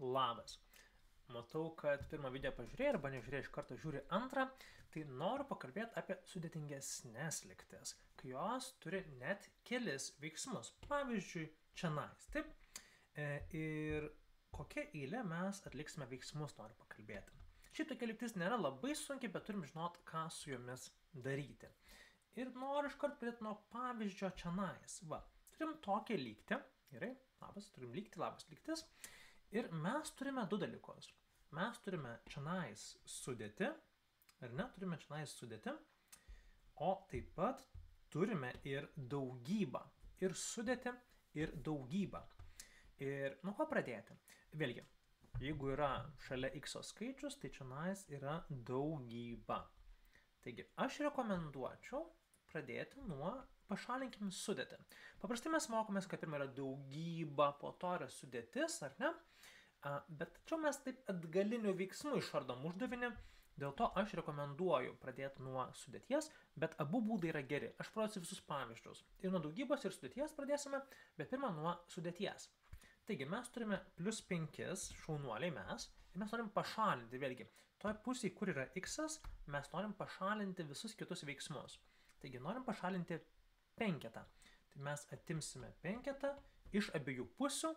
labas. Matau, kad pirmą video pažiūrėjai arba nežiūrėjai iš karto žiūri antrą, tai noriu pakalbėti apie sudėtingesnės lygtis, kai jos turi net kelis veiksmus. Pavyzdžiui, čionais, taip? Ir kokia eilė mes atliksime veiksmus, noriu pakalbėti. Šiaip tokia lygtis nėra labai sunkiai, bet turim žinot, ką su jomis daryti. Ir noriu iš karto pradėti nuo pavyzdžio čionais. Va, turim tokią lygtį, gerai, labas, turim lygtį, labas lygtis. Ir mes turime du dalykus. Mes turime čionais sudėtį, ar ne, turime čionais sudėtį, o taip pat turime ir daugybą. Ir sudėtį, ir daugybą. Ir nuo ko pradėti? Vėlgi, jeigu yra šalia x skaičius, tai čionais yra daugyba. Taigi, aš rekomenduočiau pradėti nuo pašalinkim sudėtį. Paprastai mes mokomės, kad pirma yra daugyba, po to yra sudėtis, ar ne? Bet čia mes taip atgalinių veiksmų išardom uždavinį, dėl to aš rekomenduoju pradėti nuo sudėties, bet abu būdai yra geri. Aš parodysiu visus pavyzdžius. Ir nuo daugybos ir sudėties pradėsime, bet pirmą nuo sudėties. Taigi mes turime plus 5, šaunuoliai mes, ir mes norim pašalinti, vėlgi, toje pusėje, kur yra x, mes norim pašalinti visus kitus veiksmus. Taigi norim pašalinti penketą. Tai mes atimsime penketą iš abiejų pusių.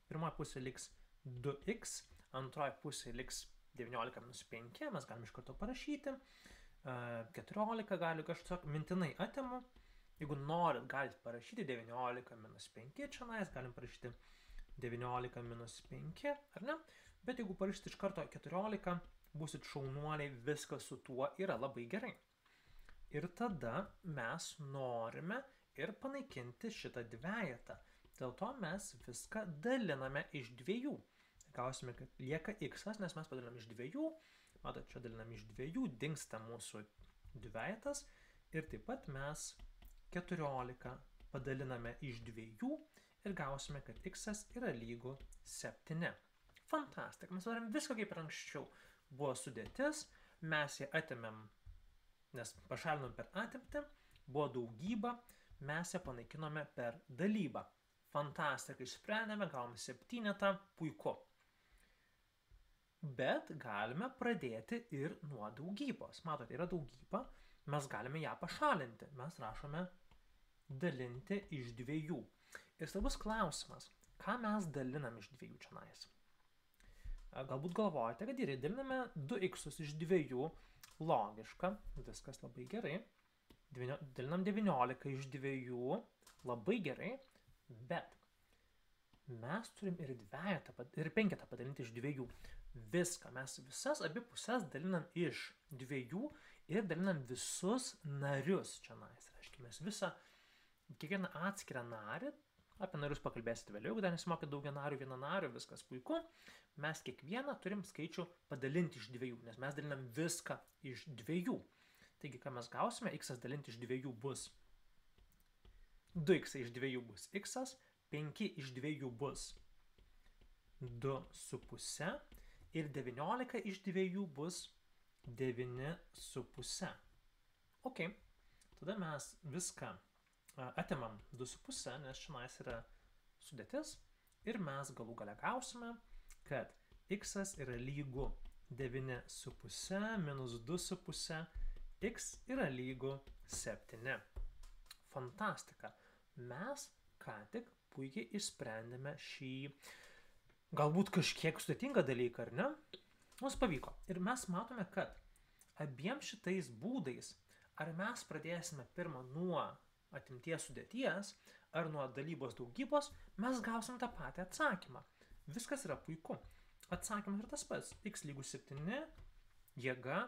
Pirmoji pusė liks 2x, antroji pusė liks 19 minus 5, mes galime iš karto parašyti. 14 galiu kažkiek mintinai atimu. Jeigu norit, galite parašyti 19 minus 5 čionais, galim parašyti 19 minus 5, ar ne? Bet jeigu parašyti iš karto 14, būsit šaunuoliai, viskas su tuo yra labai gerai. Ir tada mes norime ir panaikinti šitą dvejetą. Dėl to mes viską daliname iš dviejų. Gausime, kad lieka x, nes mes padalinam iš dviejų. Matot, čia dalinam iš dviejų, dingsta mūsų dvejetas. Ir taip pat mes 14 padaliname iš dviejų ir gausime, kad x yra lygu 7. Fantastika, mes darom viską kaip ir anksčiau. Buvo sudėtis, mes ją atimėm, nes pašalinom per atimtį, buvo daugyba, mes ją panaikinome per dalybą. Fantastika, išsprendėme, gavome 7, puiku. Bet galime pradėti ir nuo daugybos. Matote, yra daugyba, mes galime ją pašalinti. Mes rašome dalinti iš dviejų. Ir svarbus klausimas, ką mes dalinam iš dviejų čionais? Galbūt galvojate, kad ir daliname 2x iš dviejų, logiška, viskas labai gerai. Dalinam 19 iš dviejų, labai gerai, bet mes turim ir dvejetą, ir penketą padalinti iš dviejų. Viską, mes visas abi pusės dalinam iš dviejų ir dalinam visus narius čionais. Reiškia, mes kiekvieną atskirą narį, apie narius pakalbėsite vėliau, jeigu dar nesimokėt daugianarių, vienanarių, viskas puiku. Mes kiekvieną turim skaičių padalinti iš dviejų, nes mes dalinam viską iš dviejų. Taigi, ką mes gausime, x dalinti iš dviejų bus 2x iš dviejų bus x, 5 iš dviejų bus 2,5 ir 19 iš dviejų bus 9,5. Ok, tada mes viską atimam 2,5, nes čionais yra sudėtis ir mes galų gale gausime, kad x yra lygu 9,5 minus 2,5, x yra lygu 7. Fantastika. Mes ką tik puikiai išsprendėme šį galbūt kažkiek sudėtingą dalyką, ar ne? Mums pavyko. Ir mes matome, kad abiem šitais būdais, ar mes pradėsime pirmą nuo atimties sudėties, ar nuo dalybos daugybos, mes gausim tą patį atsakymą. Viskas yra puiku. Atsakymas yra tas pats. X lygu 7, jėga,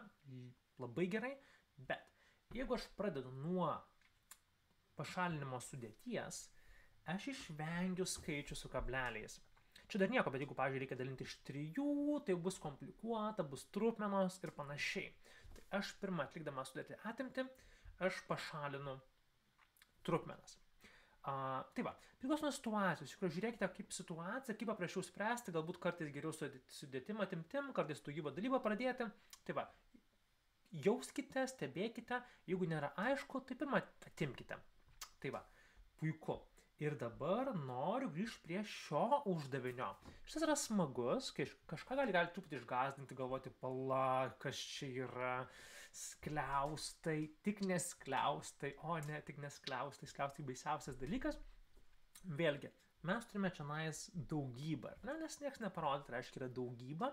labai gerai, bet jeigu aš pradedu nuo pašalinimo sudėties, aš išvengiu skaičių su kableliais. Čia dar nieko, bet jeigu, pavyzdžiui, reikia dalinti iš 3, tai bus komplikuota, bus trupmenos ir panašiai. Tai aš pirmą atlikdama sudėtį atimti, aš pašalinu trupmenas. Tai va, priklauso nuo situacijos. Žiūrėkite, kaip situacija, kaip paprašiau spręsti, galbūt kartais geriau sudėtimą atimtim, kartais daugybą dalybą pradėti. Tai va, jauskite, stebėkite, jeigu nėra aišku, tai pirmą atimkite. Tai va, puiku. Ir dabar noriu grįžti prie šio uždavinio. Šitas yra smagus, kai kažką gali truputį išgąsdinti, galvoti, pala, kas čia yra, skliaustai, tik neskliaustai, o ne, tik neskliaustai, skliaustai baisiausias dalykas. Vėlgi, mes turime čionais daugybą, ne? Nes nieks neparodyti, reiškia yra daugybą.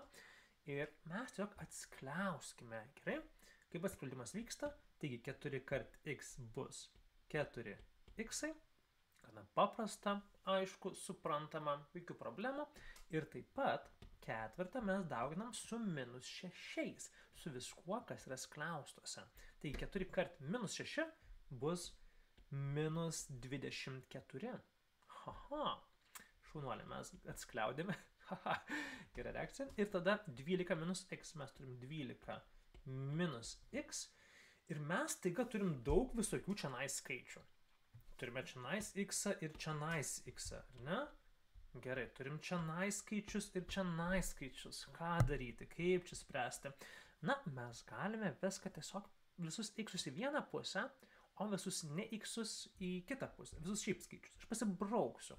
Ir mes tiesiog atskliauskime, gerai? Kaip atskleidimas vyksta, taigi 4 kart x bus 4x, gana paprasta, aišku, suprantama, jokių problemų. Ir taip pat ketvirtą mes dauginam su -6, su viskuo, kas yra skliaustuose. Taigi 4 kart -6 bus -24. Haha, šaunuolė, mes atskliaudėme. Haha, gera reakcija. Ir tada 12 minus x, mes turim 12 minus x. Ir mes taiga turim daug visokių čionais skaičių. Turime čionais x ir čionais x, ar ne? Gerai, turim čionais skaičius ir čionais skaičius. Ką daryti, kaip čia spręsti? Na, mes galime viską tiesiog visus x į vieną pusę, o visus ne x į kitą pusę. Visus šiaip skaičius. Aš pasibrauksiu.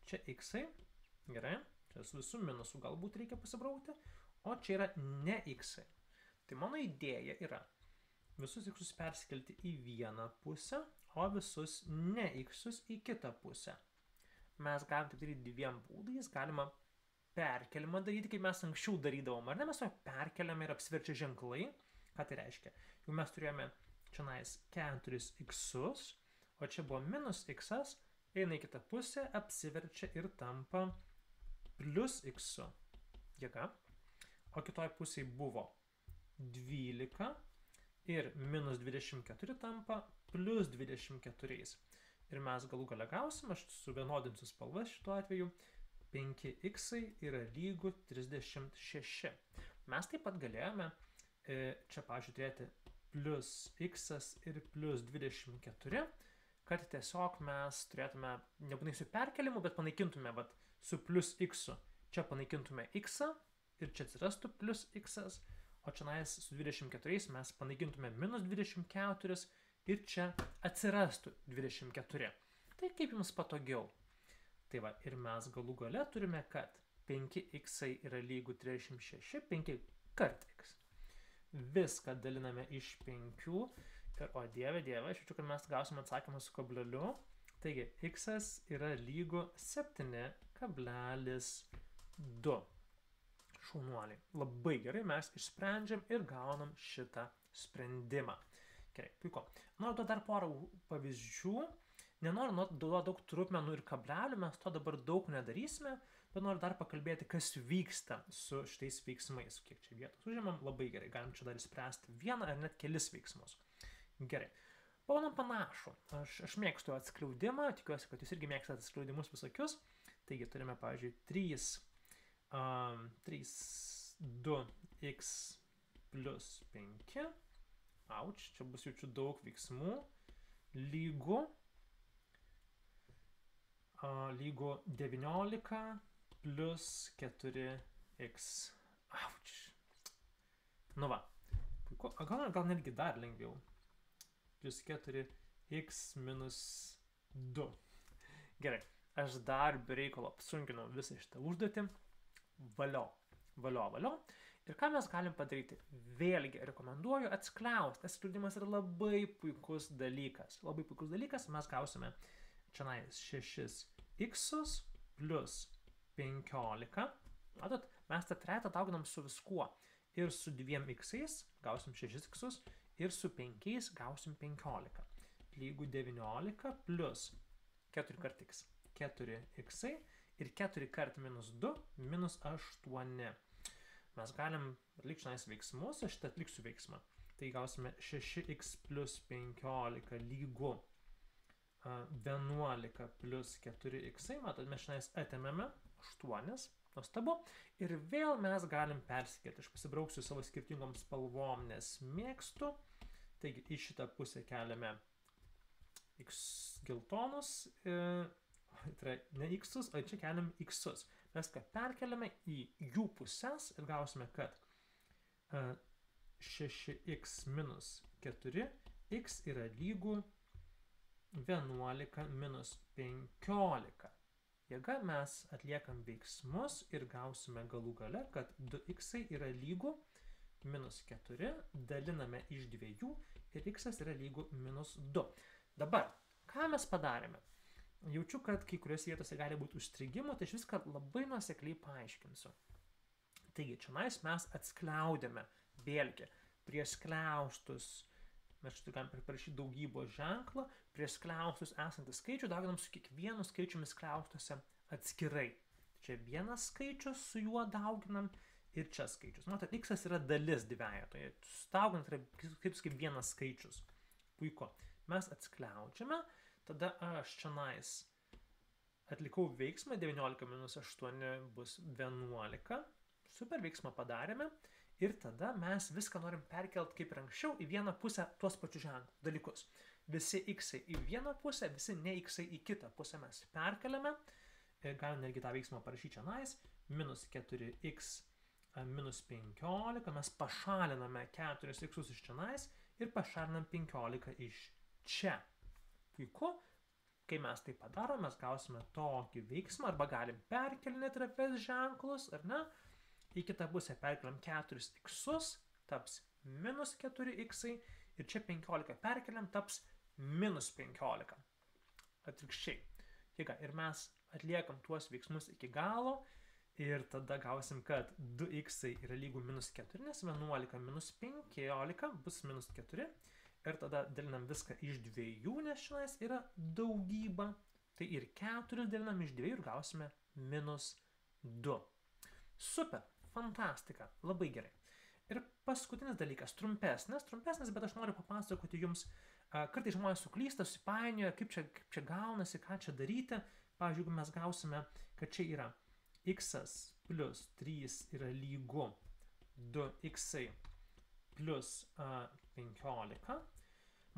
Čia x, gerai. Čia su visų minusų galbūt reikia pasibraukti, o čia yra ne x. Tai mano idėja yra visus x perskelti į vieną pusę, o visus ne x į kitą pusę. Mes galim tai daryti dviem būdais, galima perkelimą daryti, kaip mes anksčiau darydavom, ar ne, mes to perkeliame ir apsiverčia ženklai. Ką tai reiškia? Jau mes turėjome čionais 4x, o čia buvo minus x, eina į kitą pusę, apsiverčia ir tampa plus x jėga, o kitoj pusėje buvo 12 ir minus 24 tampa plus 24. Ir mes galų gale gausim, aš suvienodinsiu spalvas šituo atveju, 5x yra lygu 36. Mes taip pat galėjome čia, pavyzdžiui, turėti plus x ir plus 24, kad tiesiog mes turėtume, nebūtinai su perkelimu, bet panaikintume su plus x. Čia panaikintume x ir čia atsirastų plus x, o čia su 24 mes panaikintume minus 24 ir čia atsirastų 24. Tai kaip jums patogiau? Tai va, ir mes galų gale turime, kad 5x yra lygu 36, 5 kart x. Viską daliname iš 5 ir, o dieve, aš jaučiu, kad mes gausime atsakymą su kableliu. Taigi, x yra lygu 7,2. Šaunuoliai. Labai gerai, mes išsprendžiam ir gaunam šitą sprendimą. Gerai, puiku. Noriu dar porą pavyzdžių. Nenoriu duoti daug trupmenų ir kablelių, mes to dabar daug nedarysime, bet noriu dar pakalbėti, kas vyksta su šitais veiksmais. Kiek čia vietos užimam, labai gerai. Galim čia dar spręsti vieną ar net kelis veiksmus. Gerai. Pabandom panašų. Aš mėgstu atskleidimą, tikiuosi, kad jūs irgi mėgstate atskleidimus visokius. Taigi turime, pavyzdžiui, 2x plus 5. Auč, čia bus jaučiu daug veiksmų. Lygu 19 plus 4x. Auč. Nu va. Puiku. Gal netgi dar lengviau. Plus 4x minus 2. Gerai. Aš dar be reikalo apsunkinau visą šitą užduotį. Valio. Ir ką mes galim padaryti? Vėlgi rekomenduoju atskliausti. Atskleidimas yra labai puikus dalykas. Mes gausime čia 6x plus 15. Matot, mes tą tretą dauginam su viskuo. Ir su 2x gausim 6x ir su 5 gausim 15. Lygu 19 plus 4 kart x. 4x ir 4 kart minus 2 minus 8. Mes galim atlikti šiandien veiksmus, aš šitą atliksiu veiksmą. Tai gausime 6x plus 15 lygu 11 plus 4x. Matot, mes šiandien atėmėme 8. Nuostabu. Ir vėl mes galim persikėti. Aš pasibrauksiu savo skirtingom spalvom, nes mėgstu. Taigi, į šitą pusę keliame x geltonus, tai ne x-us, o čia keliam x-us. Mes ką perkeliame į jų pusės ir gausime, kad 6x minus 4x yra lygu 11 minus 15. Jėga mes atliekam veiksmus ir gausime galų gale, kad 2x yra lygu minus 4, daliname iš 2 ir x yra lygu minus 2. Dabar, ką mes padarėme? Jaučiu, kad kai kuriuose vietose gali būti užstrigimų, tai aš viską labai nuosekliai paaiškinsiu. Taigi, čia mes atskliaudėme, vėlgi, prie skliaustus, mes šitą galim parašyti daugybos ženklą, prie skliaustus esantį skaičių dauginam su kiekvienu skaičiumi skliaustuose atskirai. Čia vienas skaičius su juo dauginam ir čia skaičius. Matot, x yra dalis dvejetoje. Dauginant yra kaip vienas skaičius. Puiku. Mes atskliaudžiame, tada aš čia atlikau veiksmą, 19 minus 8 bus 11. Super, veiksmą padarėme. Ir tada mes viską norim perkelti kaip ir anksčiau į vieną pusę tuos pačius dalykus. Visi x į vieną pusę, visi ne x į kitą pusę mes perkeliame. Galim netgi tą veiksmą parašyti čia minus 4x minus 15. Mes pašaliname 4x iš čia ir pašalinam 15 iš čia. Puiku. Kai mes tai padarom, mes gausime tokį veiksmą, arba galim perkelinėti trapez ženklus, ar ne? Į kitą pusę perkeliam 4x, taps minus 4x ir čia 15 perkeliam, taps minus 15. Atvirkščiai. Ir mes atliekam tuos veiksmus iki galo ir tada gausim, kad 2x yra lygu minus 4, nes 11 minus 15 bus minus 4 ir tada dalinam viską iš 2, nes šiandien yra daugyba. Tai ir 4 dalinam iš 2 ir gausime minus 2. Super. Fantastika, labai gerai. Ir paskutinis dalykas, trumpesnis, bet aš noriu papasakoti jums, kartais žmonės suklysta, susipainioja, kaip čia gaunasi, ką čia daryti. Pavyzdžiui, jeigu mes gausime, kad čia yra x plus 3 yra lygu 2x plus 15.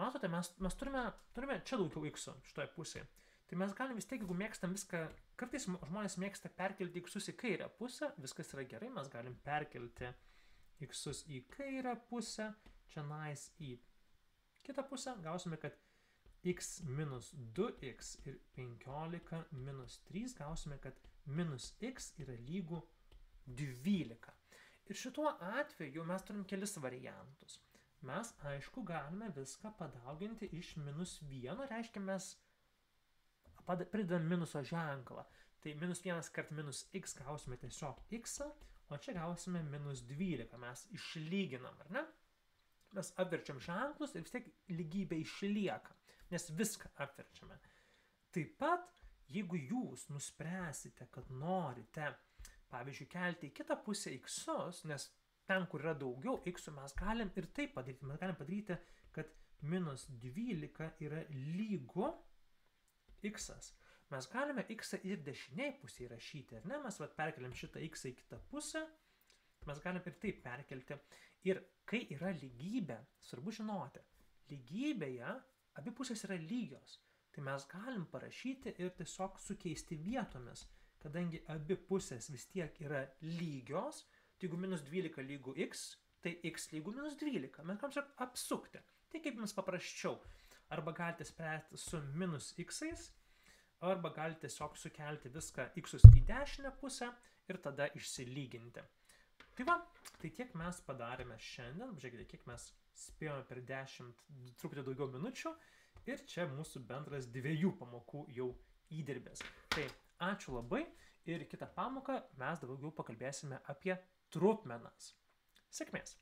Matote, mes turime čia daugiau x šitoje pusėje. Tai mes galim vis tiek, jeigu mėgstam viską, kartais žmonės mėgsta perkelti x į kairę pusę, viskas yra gerai, mes galim perkelti x į kairę pusę, čia į kitą pusę, gausime, kad x minus 2x ir 15 minus 3, gausime, kad minus x yra lygu 12. Ir šituo atveju mes turim kelis variantus. Mes, aišku, galime viską padauginti iš minus 1, reiškia mes pridedam minuso ženklą. Tai minus 1 kart minus x gausime tiesiog x, o čia gausime minus 12. Mes išlyginam, ar ne? Mes apverčiam ženklus ir vis tiek lygybė išlieka, nes viską apverčiame. Taip pat, jeigu jūs nuspręsite, kad norite, pavyzdžiui, kelti į kitą pusę x-us, nes ten, kur yra daugiau x-ų, mes galim ir taip padaryti. Mes galim padaryti, kad minus 12 yra lygu x-as. Mes galime x ir dešiniai pusėje rašyti, ar ne? Mes perkeliam šitą x į kitą pusę, mes galim ir taip perkelti. Ir kai yra lygybė, svarbu žinoti, lygybėje abi pusės yra lygios. Tai mes galim parašyti ir tiesiog sukeisti vietomis, kadangi abi pusės vis tiek yra lygios, tai jeigu minus 12 lygu x, tai x lygu minus 12. Mes galim apsukti. Tai kaip jums paprasčiau. Arba galite spręsti su minus x-ais, arba galite tiesiog sukelti viską x-us į dešinę pusę ir tada išsilyginti. Tai va, tai tiek mes padarėme šiandien. Žiūrėkite, kiek mes spėjome per 10, truputį daugiau minučių. Ir čia mūsų bendras 2 pamokų jau įdirbės. Tai ačiū labai ir kitą pamoką mes daugiau pakalbėsime apie trupmenas. Sėkmės!